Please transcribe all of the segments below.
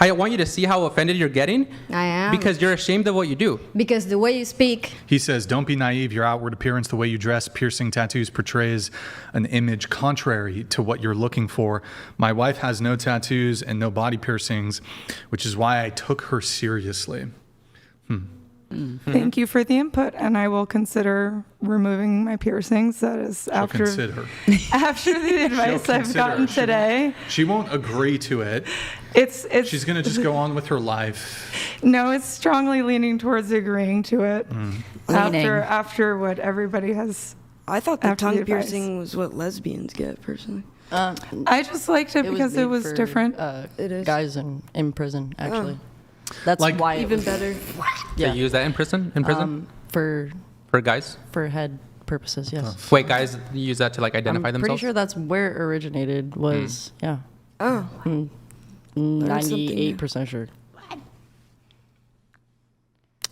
I want you to see how offended you're getting. I am. Because you're ashamed of what you do. Because the way you speak. He says, don't be naive. Your outward appearance, the way you dress, piercing, tattoos portrays an image contrary to what you're looking for. My wife has no tattoos and no body piercings, which is why I took her seriously. Thank you for the input, and I will consider removing my piercings. That is after Consider. after the advice I've consider. gotten today. She won't agree to it. It's She's going to just go on with her life. no, it's strongly leaning towards agreeing to it Leaning. after what everybody has. I thought the After the tongue advice. piercing was what lesbians get, personally. I just liked it because it made was for, different. It is. Guys in prison, actually. That's Like- why it Even was, better. Yeah. They use that in prison? For guys? head purposes, yes. Wait, guys use that to like identify I'm themselves? pretty sure that's where it originated. Was yeah, Oh. 98% sure.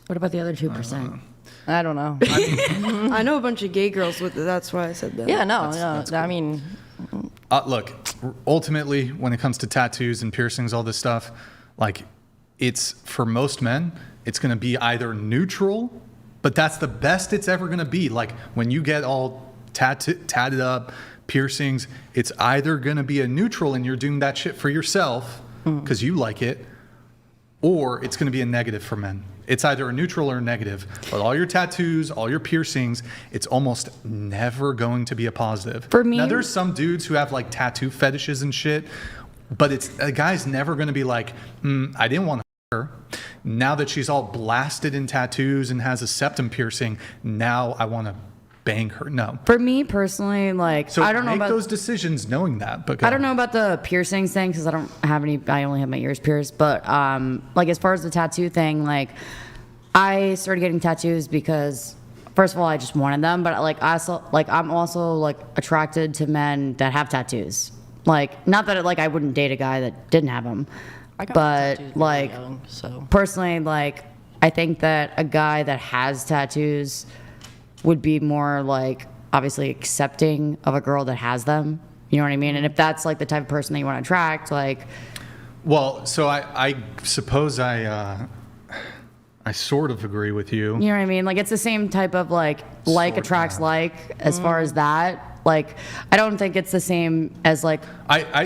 What about the other 2%? I don't know. I know a bunch of gay girls with it. That's why I said that. Yeah, no, That's no. I cool. mean, Look, ultimately, when it comes to tattoos and piercings, all this stuff, like, it's for most men, it's going to be either neutral, but that's the best it's ever going to be. Like, when you get all tatted up, piercings, it's either going to be a neutral and you're doing that shit for yourself because you like it, or it's going to be a negative for men. It's either a neutral or a negative. But all your tattoos, all your piercings, it's almost never going to be a positive. For me- now there's some dudes who have like tattoo fetishes and shit, but it's a guy's never going to be like, I didn't want to her. Now that she's all blasted in tattoos and has a septum piercing, now I want to bang her. No. For me personally, like, So I don't know make about those decisions knowing that. But I don't know about the piercings thing because I don't have any. I only have my ears pierced. But like as far as the tattoo thing, like I started getting tattoos because first of all I just wanted them, but like I'm also like attracted to men that have tattoos. Like not that like I wouldn't date a guy that didn't have them, I got but tattoos very like young, so personally, like I think that a guy that has tattoos would be more like obviously accepting of a girl that has them. You know what I mean? And if that's like the type of person that you want to attract, like Well, so I suppose I sort of agree with you. you know what I mean? Like it's the same type of like attracts like as far as that. Like I don't think it's the same as like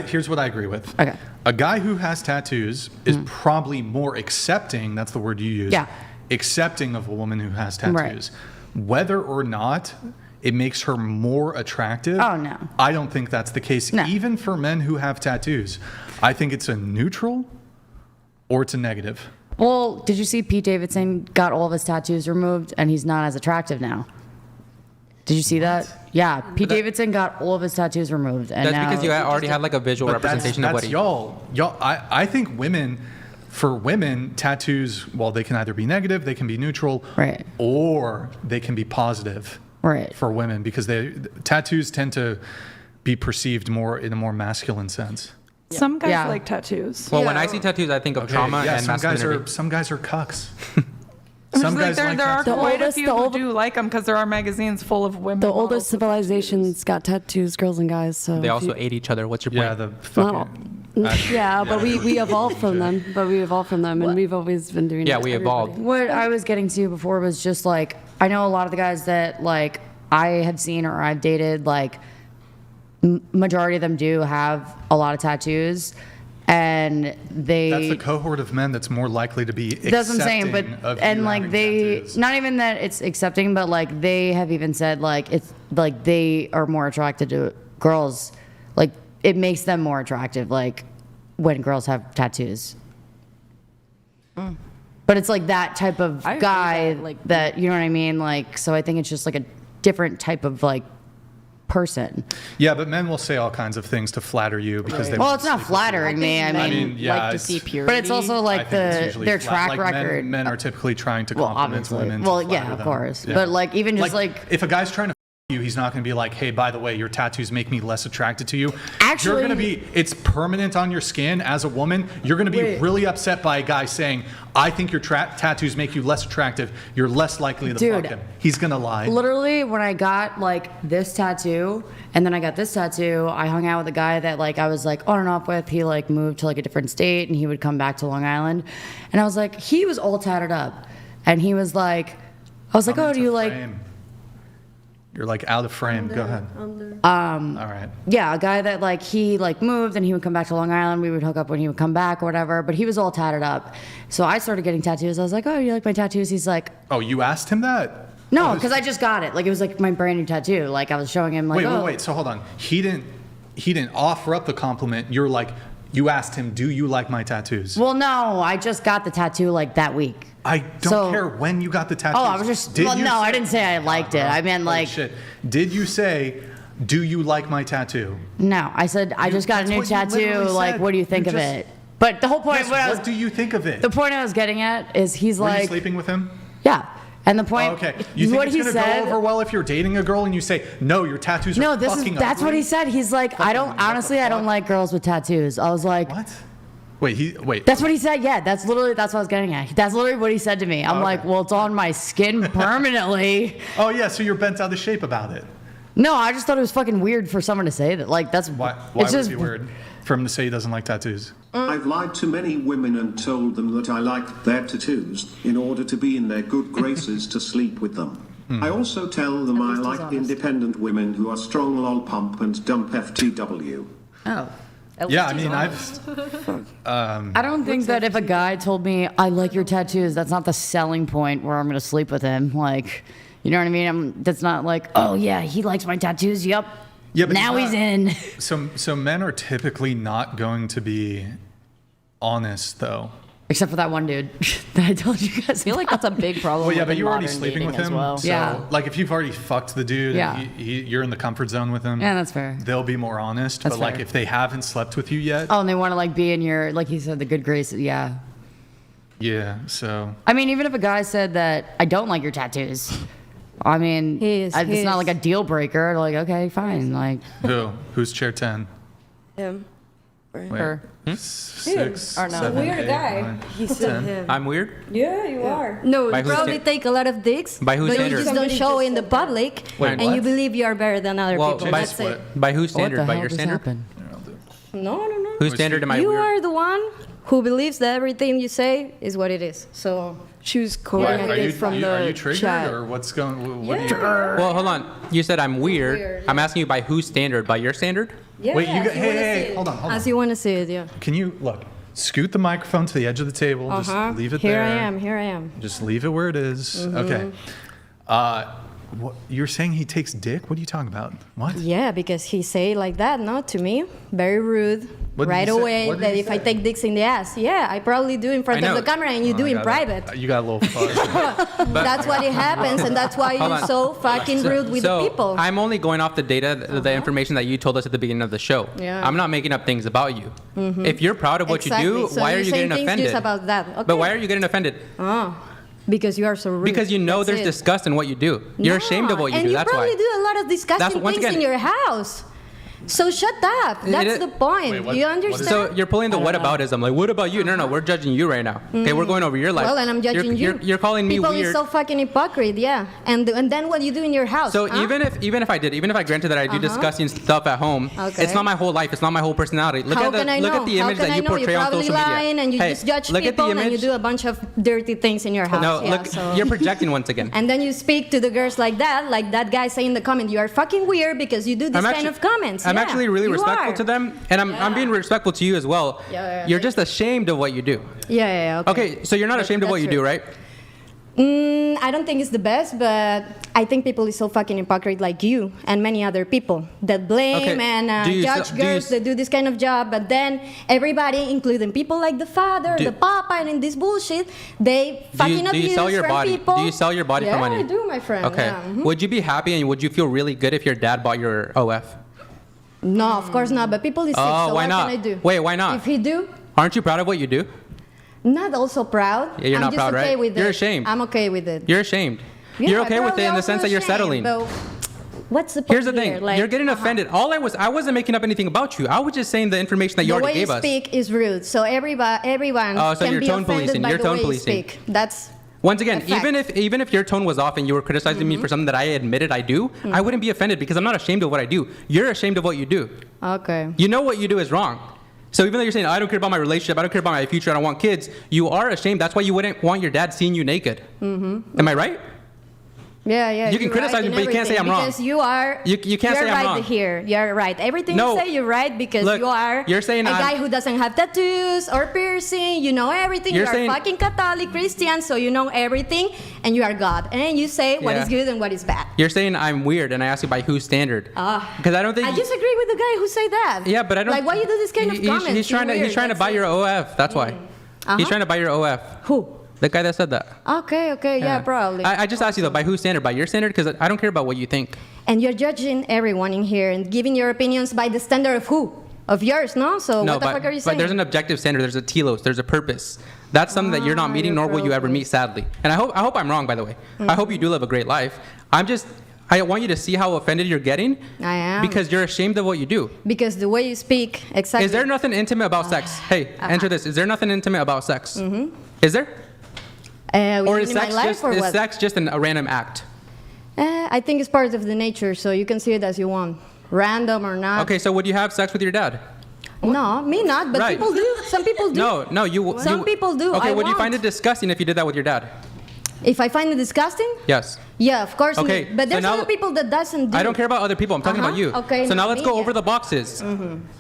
Here's what I agree with. Okay. A guy who has tattoos is probably more accepting, that's the word you use. Yeah. Accepting of a woman who has tattoos. Whether or not it makes her more attractive. Oh, no. I don't think that's the case. No. Even for men who have tattoos. I think it's a neutral or it's a negative. well, did you see Pete Davidson got all of his tattoos removed and he's not as attractive now? Did you see that? Yeah, Pete Davidson got all of his tattoos removed and That's now because you already had like a visual But representation of what that's he... y'all. I think for women, tattoos, well, they can either be negative, they can be neutral, Right. or they can be positive Right. for women because tattoos tend to be perceived more in a more masculine sense. Some guys Yeah. like tattoos. Well, when I see tattoos, I think of trauma yeah, and some masculinity. guys are cucks. I'm Some just guys there, like there are tattoos. quite oldest- a few the who old- do like them because there are magazines full of women. The models oldest with civilizations got tattoos, girls and guys. So They if also you- ate each other. What's your point? Yeah, the Not fucking. yeah, but we evolved from them. But we evolved from them, and we've always been doing. Yeah, it to we everybody. evolved. What I was getting to before was just like I know a lot of the guys that like I have seen or I've dated, like majority of them do have a lot of tattoos, and they. That's the cohort of men that's more likely to be accepting That's what I'm saying, but of and you like having they tattoos. not even that it's accepting, but like they have even said like it's like they are more attracted to girls, like it makes them more attractive, like when girls have tattoos. But it's like that type of I agree guy that, like- that you know what I mean, like so I think it's just like a different type of like person. Yeah, but men will say all kinds of things to flatter you because they. Well, want it's to not sleep with flattering me. I men mean, mean, yeah, like to it's- see purity. but it's also you. I like think it's usually their flat. track Like, record. Men are typically trying to Well, compliment obviously. women. to Well, flatter yeah, of them. course. Yeah. But like even just like if a guy's trying to you. He's not going to be like, hey, by the way, your tattoos make me less attracted to you. Actually- you're going to be, it's permanent on your skin as a woman. You're going to be really upset by a guy saying, I think your tattoos make you less attractive. You're less likely to Dude. fuck him. He's going to lie. Literally, when I got like this tattoo and then I got this tattoo, I hung out with a guy that like I was like on and off with. He like moved to like a different state and he would come back to Long Island. And I was like, he was all tatted up. And he was like, I was like, Come oh, into do you like, frame. You're like out of frame. Go ahead. All right. yeah, a guy that like he like moved and he would come back to Long Island. We would hook up when he would come back or whatever. But he was all tatted up. So I started getting tattoos. I was like, oh, you like my tattoos? He's like, Oh, you asked him that? no, because I just got it. Like it was like my brand new tattoo. Like I was showing him like, Wait. So hold on. He didn't offer up the compliment. You're like, you asked him, do you like my tattoos? Well, no, I just got the tattoo like that week. I don't So- care when you got the tattoos. Oh, I was just, Did well, you no, I say- didn't say I liked it. I meant Holy like, shit. Did you say, do you like my tattoo? no, I said, I just got a that's new what you tattoo. literally Like, said. what do you think You of just- it? But the whole point, Yes, what do you think of it? the point I was getting at is he's Were you like, sleeping with him? yeah. And the point, Oh, okay. You think what it's he going to said, go over well if you're dating a girl and you say, no, your tattoos are no, this fucking is, that's what ugly? he said. He's like, I don't, Fucking what the honestly, I don't fuck? like girls with tattoos. I was like, What? Wait. that's what he said. Yeah, that's literally, that's what I was getting at. That's literally what he said to me. I'm Okay. like, well, it's on my skin permanently. Oh, yeah, so you're bent out of shape about it. No, I just thought it was fucking weird for someone to say that. Like, that's, Why it's would just it be weird for him to say he doesn't like tattoos? I've lied to many women and told them that I liked their tattoos in order to be in their good graces to sleep with them. I also tell them I least he's like honest. independent women who are strong lol pump and dump FTW. Oh. Yeah, I mean, I've... I don't think that if a guy told me, I like your tattoos, that's not the selling point where I'm going to sleep with him. Like, you know what I mean? That's not like, oh, yeah, he likes my tattoos. Yup. Yeah, but now he's he's not- in. So men are typically not going to be honest, though. Except for that one dude that I told you guys. I feel like that's a big problem. Well, yeah, but within you're already modern sleeping with dating as him. well. So, Yeah. like, if you've already fucked the dude, Yeah. and you're in the comfort zone with him. Yeah, that's fair. They'll be more honest. That's but like, fair. if they haven't slept with you yet, Oh, and they want to like be in your, like you said, the good graces. Yeah. yeah. So I mean, even if a guy said that I don't like your tattoos, I mean, it's not like a deal breaker. Like, okay, fine. Like, who's chair 10? Him. Wait, her. 6, Or no. 7, Weird 8, guy. 9, He said 10. him. I'm weird. Yeah, you are. No, By you whose Probably sta- take a lot of dicks, By whose but standard? you just don't Somebody show just in the said that. public, Wait, and what? you believe you are better than other Well, people. by, That's it. by whose what standard? the By hell your just standard? happened? No. Whose standard am I You weird? are the one who believes that everything you say is what it is. So She was Why, quoting are you, it from are you the triggered chat. or what's going? What do you? Well, hold on. You said I'm weird. Weird, I'm asking you by whose standard? By your standard? yeah, Wait, you as got, you wanna see hey, it. hold on. As you want to see it, yeah. Can you look? Scoot the microphone to the edge of the table. Just leave it Here there. I am. Here I am. Just leave it where it is. Okay. What, you're saying he takes dick? What are you talking about? What? Yeah, because he say like that, no, to me, very rude. What did Right he say? away, What did that he if I say? take dicks in the ass, yeah, I probably do in front I of know. the camera, and you do I in got it. private. You got a little fuzz. That's what it happens, and that's why Hold you're on. so fucking rude with the people. I'm only going off the data, the information that you told us at the beginning of the show. Yeah. I'm not making up things about you. If you're proud of what Exactly. you do, So why are you're you saying getting things offended? just about that. Okay. But why are you getting offended? Because you are so rude. Because you know That's there's it. disgust in what you do. You're ashamed of what you and do. you That's probably why. do a lot of disgusting once things again- in your house. So shut up. That's is- the point. Wait, what- you what is- understand? So you're pulling the whataboutism. Like, what about you? No, we're judging you right now. Okay, we're going over your life. well, and I'm judging you. You're calling me People weird. is so fucking hypocrite, yeah. And then what you do in your house? So huh? even if I granted that I do disgusting stuff at home, Okay. it's not my whole life. It's not my whole personality. Look How at the can I look know? at the How image can that I you know? portray You're on probably social media. lying and you Hey, just judge look at people the and you image. do a bunch of dirty things in your house. No, yeah, look, so. you're projecting once again. And then you speak to the girls like that guy saying in the comment, you are fucking weird because you do this kind of comments. I'm Yeah, actually really you respectful are. to them, and I'm being respectful to you as well. Yeah, You're just ashamed of what you do. Yeah, okay. Okay, so you're not ashamed of what you That's do, true. right? I don't think it's the best, but I think people is so fucking hypocrite like you and many other people that blame Okay, and do you judge still- do you girls s- that do this kind of job, but then everybody, including people like the father, Do- the papa, and in this bullshit, they fucking do you abuse sell your from body? people. Do you sell your body yeah, for money? I do, my friend. Okay. Yeah. Mhm. Would you be happy and would you feel really good if your dad bought your OF? No, of course not. But people is sick, Oh, so why what not? can I do? Wait, why not? If he do, Aren't you proud of what you do? not also proud. Yeah, you're I'm not just proud, okay right? with You're it. ashamed. I'm okay with it. You're ashamed. Yeah, You're okay with it probably in the also sense that you're ashamed, settling. but what's the point Here's the here? thing. Like, You're getting offended. I wasn't making up anything about you. I was just saying the information that you the way already you gave us. speak is rude, so everyone Oh, so can you're be tone offended policing. by You're the tone way policing. you speak. That's Once again, a fact. even if your tone was off and you were criticizing me for something that I admitted I do, I wouldn't be offended because I'm not ashamed of what I do. You're ashamed of what you do. okay. You know what you do is wrong. So even though you're saying, I don't care about my relationship, I don't care about my future, I don't want kids, you are ashamed. That's why you wouldn't want your dad seeing you naked. Mm-hmm. Am I right? Yeah. You can you're criticize right me, in but you can't say everything, I'm wrong. Because you are. You can't you're say I'm right wrong. here. You're right. Everything No. you say, you're right because Look, you are. you're saying a I'm- guy who doesn't have tattoos or piercing. You know everything. You're You are saying- fucking Catholic Christian, so you know everything, and you are God. And then you say what Yeah. is good and what is bad. You're saying I'm weird, and I ask you by whose standard? Because I don't think. I disagree with the guy who say that. Yeah, but I don't. Like, why you do this kind of comments? He's trying to. You're He's trying to weird, buy that's your it. OF. That's why. He's trying to buy your OF. Who? The guy that said that. Okay, yeah, probably. I just asked you though, by whose standard? By your standard? Because I don't care about what you think. And you're judging everyone in here and giving your opinions by the standard of who? Of yours, no? So No, what the fuck are you saying? but there's an objective standard. There's a telos. There's a purpose. That's something that you're not meeting, your nor will you ever meet, purpose. sadly. And I hope I'm wrong, by the way. I hope you do live a great life. I want you to see how offended you're getting. I am. Because you're ashamed of what you do. Because the way you speak, exactly. Is there nothing intimate about sex? Hey, answer this. Is there nothing intimate about sex? Mm-hmm. Is there? Or is in my sex life just or is what? sex just a random act? I think it's part of the nature, so you can see it as you want, random or not. Okay, so would you have sex with your dad? No, me not, but Right. people do. Some people do. No, you. Some people do. Okay, I would you find it won't. disgusting if you did that with your dad? If I find it disgusting, Yes. yeah, of course. Okay, But so there's now- other people that doesn't do. I don't care about other people. I'm talking about you. Okay, So now not let's me, go yeah. over the boxes.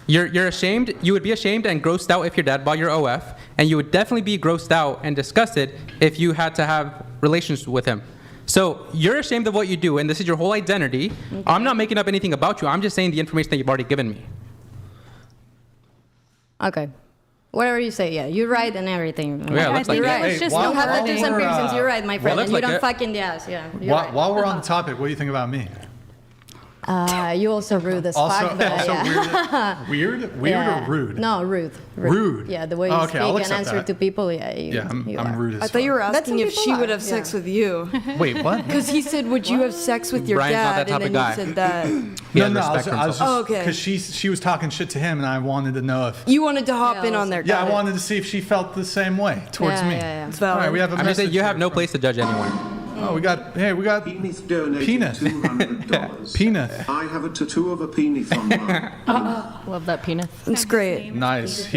You're ashamed. You would be ashamed and grossed out if your dad bought your OF, and you would definitely be grossed out and disgusted if you had to have relations with him. So you're ashamed of what you do, and this is your whole identity. I'm not making up anything about you. I'm just saying the information that you've already given me. Okay. Whatever you say, yeah, you're right and everything. Yeah, it looks like you're it. right. Hey, It's just while- don't have while tattoos and we're, piercings. You're right, my friend. looks And you like don't it. fucking yes, yeah. You're right. While we're on the topic, what do you think about me? You also rude as Also, fuck, but also yeah. weird Yeah. or rude? No, rude. Rude. Yeah, the way you Oh, okay, I'll speak and accept answer that. to people, yeah. Yeah, you I'm are. rude as I thought you were That's asking some if she people would are, have sex yeah. with you. Wait, what? Because he said, would you have sex with your Brian's not dad? that type And of then guy. you said that. He has I respect was for just himself. Oh, okay. because she was talking shit to him, and I wanted to know if. You wanted to hop in on there. Yeah, got I it. wanted to see if she felt the same way towards Yeah, me. yeah, yeah. It's All valid. right, we have a I'm just saying message you have here no from- place to judge anyone. Oh, we got Penis donated Penis. $200. Penis. I have a tattoo of a penis on mine. Love that penis. It's great. Nice.